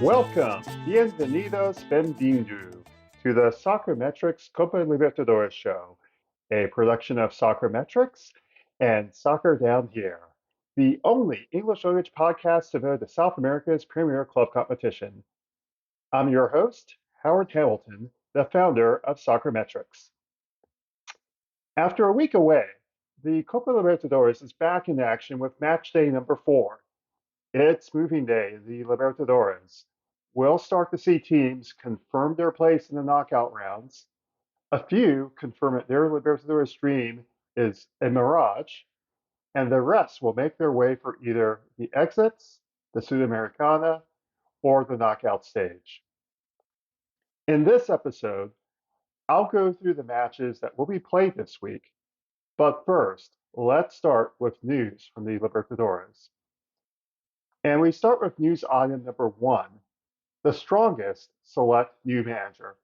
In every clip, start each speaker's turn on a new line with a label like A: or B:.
A: Welcome, bienvenidos, benvindu to the Soccermetrics Copa Libertadores Show, a production of Soccermetrics and Soccer Down Here, the only English-language podcast devoted to South America's premier club competition. I'm your host, Howard Hamilton, the founder of Soccermetrics. After a week away, the Copa Libertadores is back in action with Matchday number 4. It's moving day, the Libertadores. We'll start to see teams confirm their place in the knockout rounds. A few confirm that their Libertadores dream is a mirage, and the rest will make their way for either the exits, the Sudamericana, or the knockout stage. In this episode, I'll go through the matches that will be played this week. But first, let's start with news from the Libertadores. And we start with news item number 1. The strongest select new manager.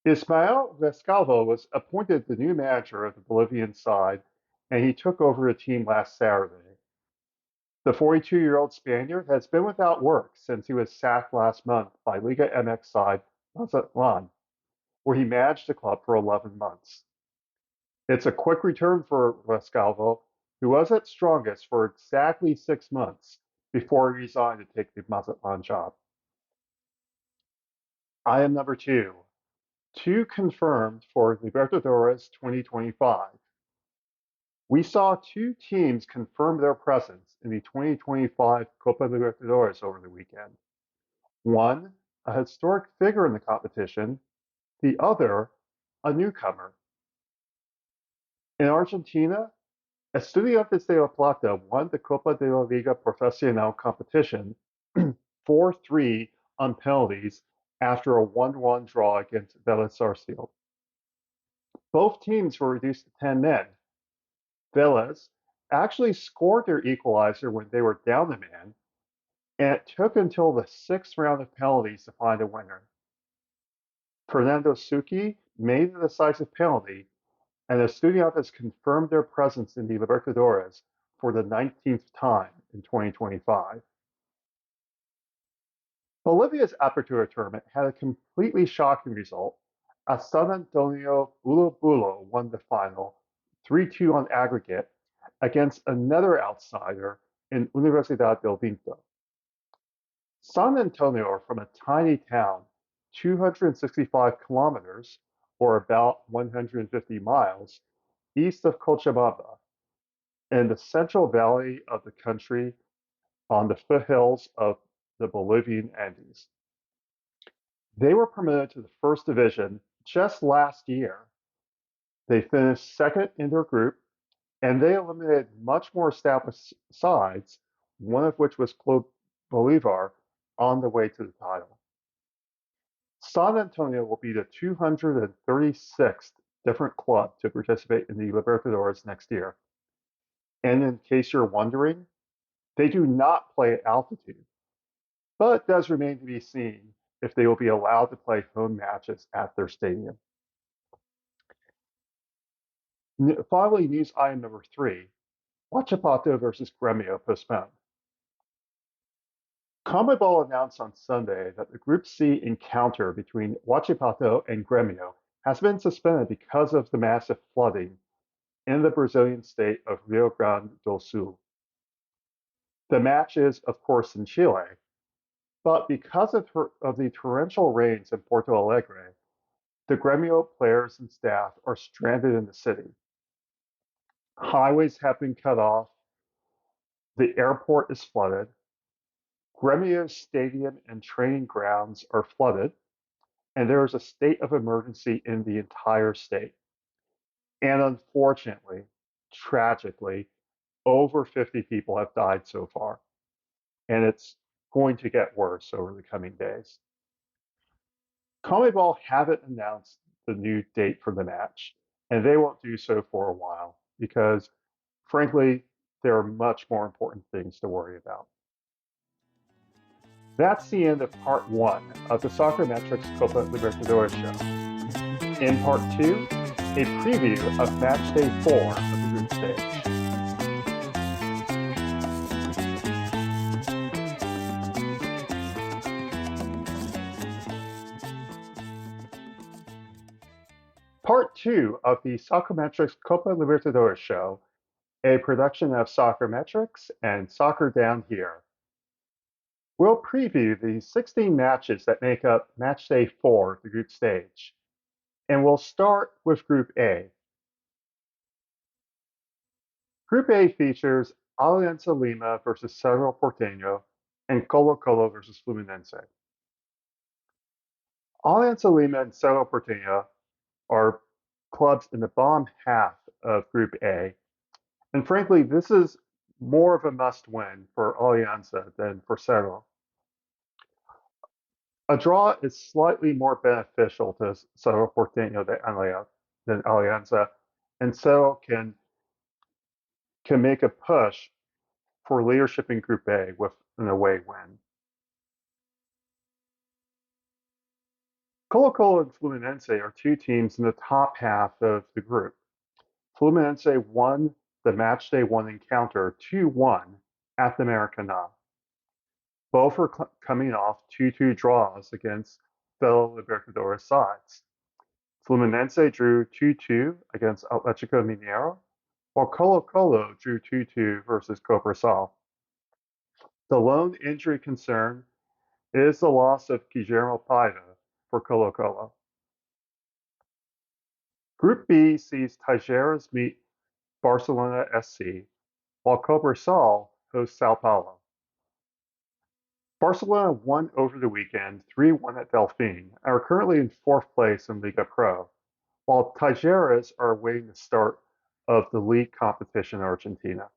A: Ismael Vescalvo was appointed the new manager of the Bolivian side, and he took over the team last Saturday. The 42-year-old Spaniard has been without work since he was sacked last month by Liga MX side Mazatlan, where he managed the club for 11 months. It's a quick return for Vescalvo, who was at strongest for exactly 6 months before he resigned to take the Mazatlan job. Item number 2. 2 confirmed for Libertadores 2025. We saw 2 teams confirm their presence in the 2025 Copa Libertadores over the weekend. One, a historic figure in the competition, the other, a newcomer. In Argentina, Estudiantes de La Plata won the Copa de la Liga Profesional competition 4-3 on penalties after a 1-1 draw against Vélez Sarsfield. Both teams were reduced to 10 men. Vélez actually scored their equalizer when they were down a man, and it took until the 6th round of penalties to find a winner. Fernando Suki made the decisive penalty, and Estudiantes confirmed their presence in the Libertadores for the 19th time in 2025. Bolivia's Apertura tournament had a completely shocking result as San Antonio Bulo Bulo won the final 3-2 on aggregate against another outsider in Universidad del Vinto. San Antonio are from a tiny town, 265 kilometers, or about 150 miles, east of Cochabamba, in the central valley of the country on the foothills of the Bolivian Andes. They were promoted to the first division just last year. They finished second in their group, and they eliminated much more established sides, one of which was Club Bolivar, on the way to the title. San Antonio will be the 236th different club to participate in the Libertadores next year. And in case you're wondering, they do not play at altitude, but it does remain to be seen if they will be allowed to play home matches at their stadium. Finally, news item number 3, Huachipato versus Gremio postponed. CONMEBOL announced on Sunday that the Group C encounter between Huachipato and Gremio has been suspended because of the massive flooding in the Brazilian state of Rio Grande do Sul. The match is, of course, in Chile, but because of the torrential rains in Porto Alegre, the Gremio players and staff are stranded in the city. Highways have been cut off, the airport is flooded, Gremio's stadium and training grounds are flooded, and there is a state of emergency in the entire state. And unfortunately, tragically, over 50 people have died so far, and it's going to get worse over the coming days. CONMEBOL haven't announced the new date for the match, and they won't do so for a while because, frankly, there are much more important things to worry about. That's the end of part 1 of the Soccermetrics Copa Libertadores Show. In part 2, a preview of Matchday 4 of the group stage. Part 2 of the Soccermetrics Copa Libertadores Show, a production of Soccermetrics and Soccer Down Here. We'll preview the 16 matches that make up Matchday 4 of the group stage, and we'll start with Group A. Group A features Alianza Lima versus Cerro Porteño and Colo-Colo versus Fluminense. Alianza Lima and Cerro Porteño are clubs in the bottom half of Group A, and frankly, this is more of a must-win for Alianza than for Cerro. A draw is slightly more beneficial to Cerro Porteño than Alianza, and Cerro can make a push for leadership in Group A with an away win. Colo-Colo and Fluminense are two teams in the top half of the group. Fluminense won the Matchday 1 encounter 2-1 at the Maracanã. Both are coming off 2-2 draws against fellow Libertadores sides. Fluminense drew 2-2 against Atlético Mineiro, while Colo-Colo drew 2-2 versus Copersal. The lone injury concern is the loss of Guillermo Paiva for Colo-Colo. Group B sees Tijeras meet Barcelona SC, while Copersal hosts Sao Paulo. Barcelona won over the weekend 3-1 at Delfim and are currently in 4th place in Liga Pro, while Tijeras are awaiting the start of the league competition in Argentina.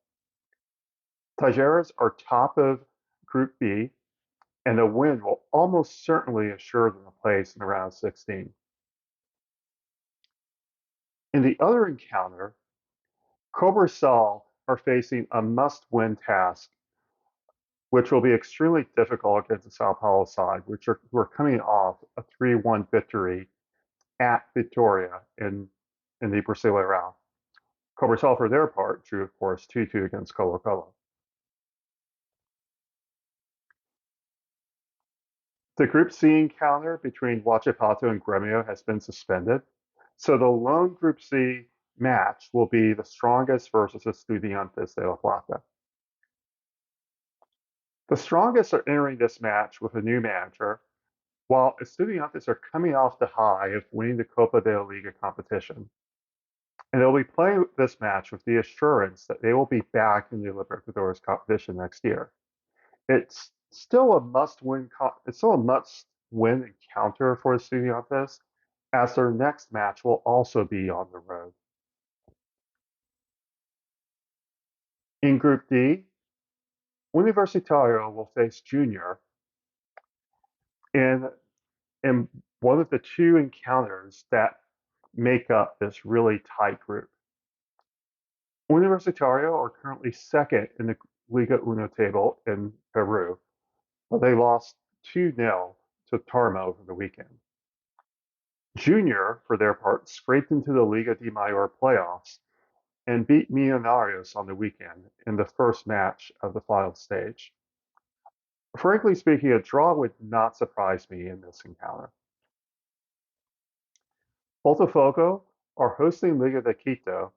A: Tijeras are top of Group B, and a win will almost certainly assure them a place in the round of 16. In the other encounter, Copersal are facing a must-win task, which will be extremely difficult against the Sao Paulo side, who are coming off a 3-1 victory at Vitória in the Brasileirão. Copersal, for their part, drew, of course, 2-2 against Colo-Colo. The Group C encounter between Huachipato and Grêmio has been suspended, so the lone Group C match will be the strongest versus Estudiantes de La Plata. The strongest are entering this match with a new manager, while Estudiantes are coming off the high of winning the Copa de la Liga competition. And they'll be playing this match with the assurance that they will be back in the Libertadores competition next year. It's still a must-win encounter for Estudiantes, as their next match will also be on the road. In Group D, Universitario will face Junior in one of the two encounters that make up this really tight group. Universitario are currently second in the Liga Uno table in Peru, but they lost 2-0 to Tarma over the weekend. Junior, for their part, scraped into the Liga de Mayor playoffs and beat Millonarios on the weekend in the first match of the final stage. Frankly speaking, a draw would not surprise me in this encounter. Botafogo are hosting Liga de Quito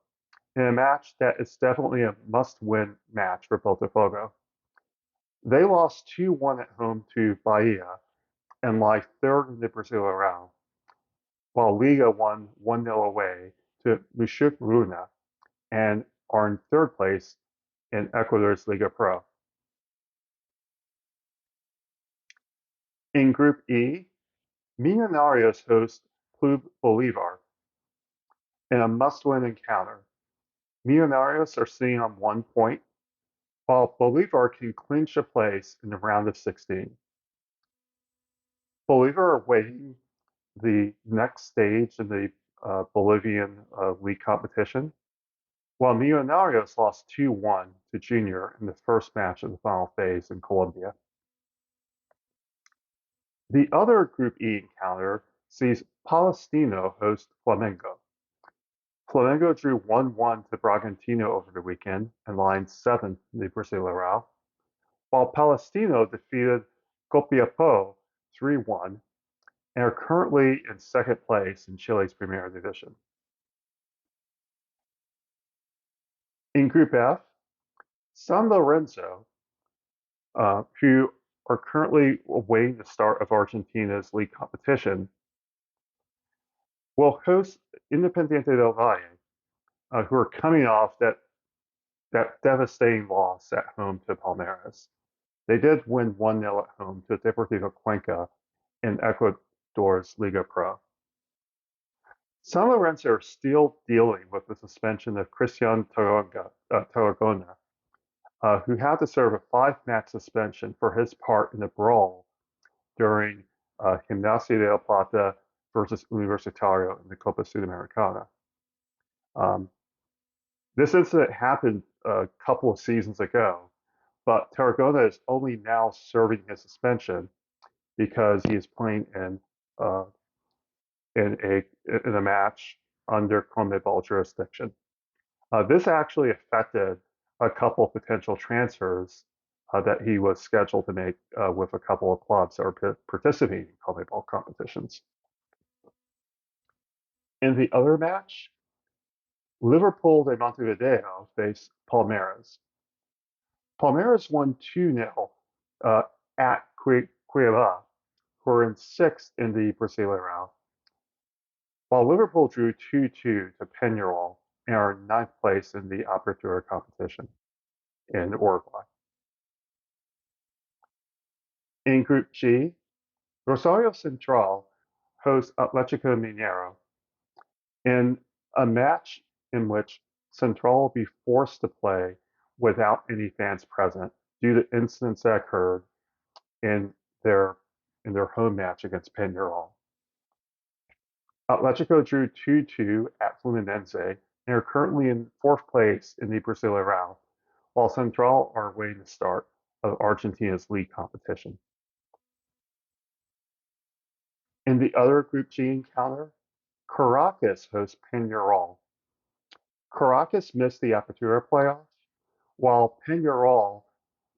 A: in a match that is definitely a must-win match for Botafogo. They lost 2-1 at home to Bahia and lie third in the Brasileirão, while Liga won 1-0 away to Mushuk Runa and are in third place in Ecuador's Liga Pro. In Group E, Millonarios host Club Bolívar in a must-win encounter. Millonarios are sitting on 1 point, while Bolívar can clinch a place in the round of 16. Bolívar are waiting the next stage in the Bolivian league competition, while Millonarios lost 2-1 to Junior in the first match of the final phase in Colombia. The other Group E encounter sees Palestino host Flamengo. Flamengo drew 1-1 to Bragantino over the weekend and lined 7th in the Brasileirão, while Palestino defeated Copiapó 3-1 and are currently in second place in Chile's Primera Division. In Group F, San Lorenzo, who are currently awaiting the start of Argentina's league competition, will host Independiente del Valle, who are coming off that devastating loss at home to Palmeiras. They did win 1-0 at home to Deportivo Cuenca in Ecuador's Liga Pro. San Lorenzo are still dealing with the suspension of Christian Tarragona, who had to serve a 5-match suspension for his part in the brawl during Gimnasia de la Plata versus Universitario in the Copa Sudamericana. This incident happened a couple of seasons ago, but Tarragona is only now serving his suspension because he is playing in a match under CONMEBOL jurisdiction. This actually affected a couple of potential transfers that he was scheduled to make with a couple of clubs that are participating in CONMEBOL competitions. In the other match, Liverpool de Montevideo faced Palmeiras. Palmeiras won 2-0 at Cuiabá, who are in 6th in the Brasileirão, while Liverpool drew 2-2 to Peñarol and are in 9th place in the Apertura competition in Uruguay. In Group G, Rosario Central hosts Atlético Mineiro in a match in which Central will be forced to play without any fans present due to incidents that occurred in their home match against Peñarol. Atlético drew 2-2 at Fluminense and are currently in 4th place in the Brasileirão, while Central are awaiting the start of Argentina's league competition. In the other Group G encounter, Caracas hosts Peñarol. Caracas missed the Apertura playoff, while Peñarol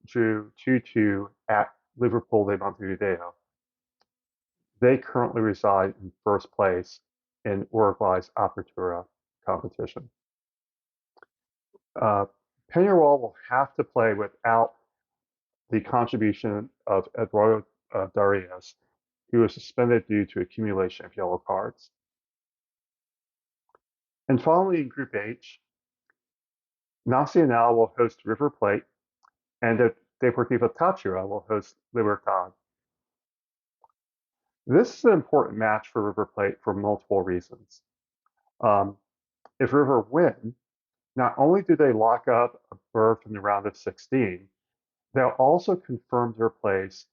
A: drew 2-2 at Liverpool de Montevideo. They currently reside in 1st place in Uruguay's Apertura competition. Peñarol will have to play without the contribution of Eduardo Darius, who was suspended due to accumulation of yellow cards. And finally, in Group H, Nacional will host River Plate, and Deportivo Táchira will host Libertad. This is an important match for River Plate for multiple reasons. If River win, not only do they lock up a berth in the round of 16, they'll also confirm their place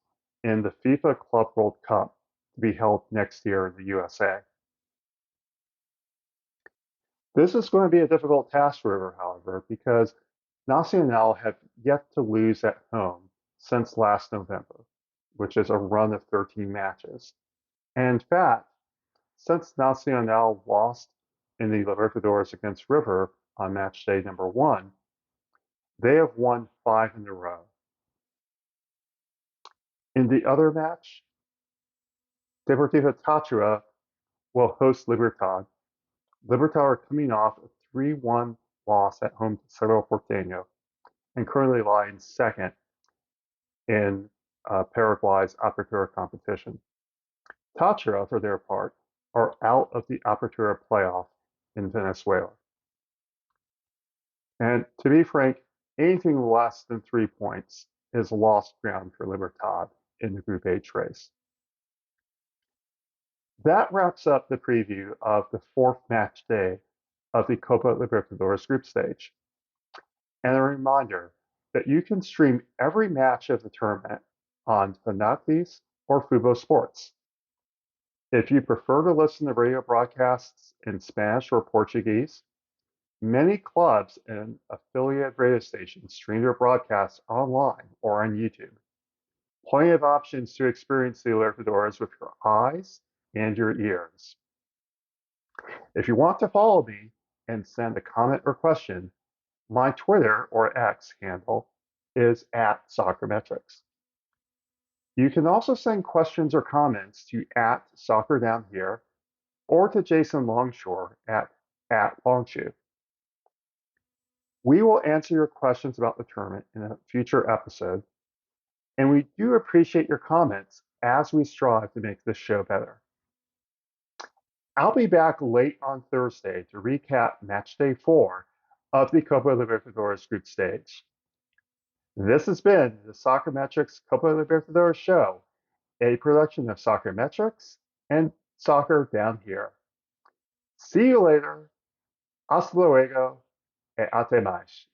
A: in the FIFA Club World Cup to be held next year in the USA. This is going to be a difficult task for River, however, because Nacional have yet to lose at home since last November, which is a run of 13 matches. And in fact, since Nacional lost in the Libertadores against River on match day number 1, they have won 5 in a row. In the other match, Deportivo Táchira will host Libertad. Libertad are coming off a 3-1 loss at home to Cerro Porteño and currently lie in 2nd in Paraguay's Apertura competition. Táchira, for their part, are out of the Apertura playoff in Venezuela. And to be frank, anything less than 3 points is lost ground for Libertad in the Group H race. That wraps up the preview of the 4th match day of the Copa Libertadores group stage. And a reminder that you can stream every match of the tournament on Fanatiz or Fubo Sports. If you prefer to listen to radio broadcasts in Spanish or Portuguese, many clubs and affiliate radio stations stream their broadcasts online or on YouTube. Plenty of options to experience the Libertadores with your eyes and your ears. If you want to follow me and send a comment or question, my Twitter or X handle is @Soccermetrics. You can also send questions or comments to @SoccerDownHere or to Jason Longshore at @Longshoe. We will answer your questions about the tournament in a future episode, and we do appreciate your comments as we strive to make this show better. I'll be back late on Thursday to recap Matchday 4 of the Copa Libertadores group stage. This has been the Soccermetrics Copa Libertadores Show, a production of Soccermetrics and Soccer Down Here. See you later. Hasta luego e até mais.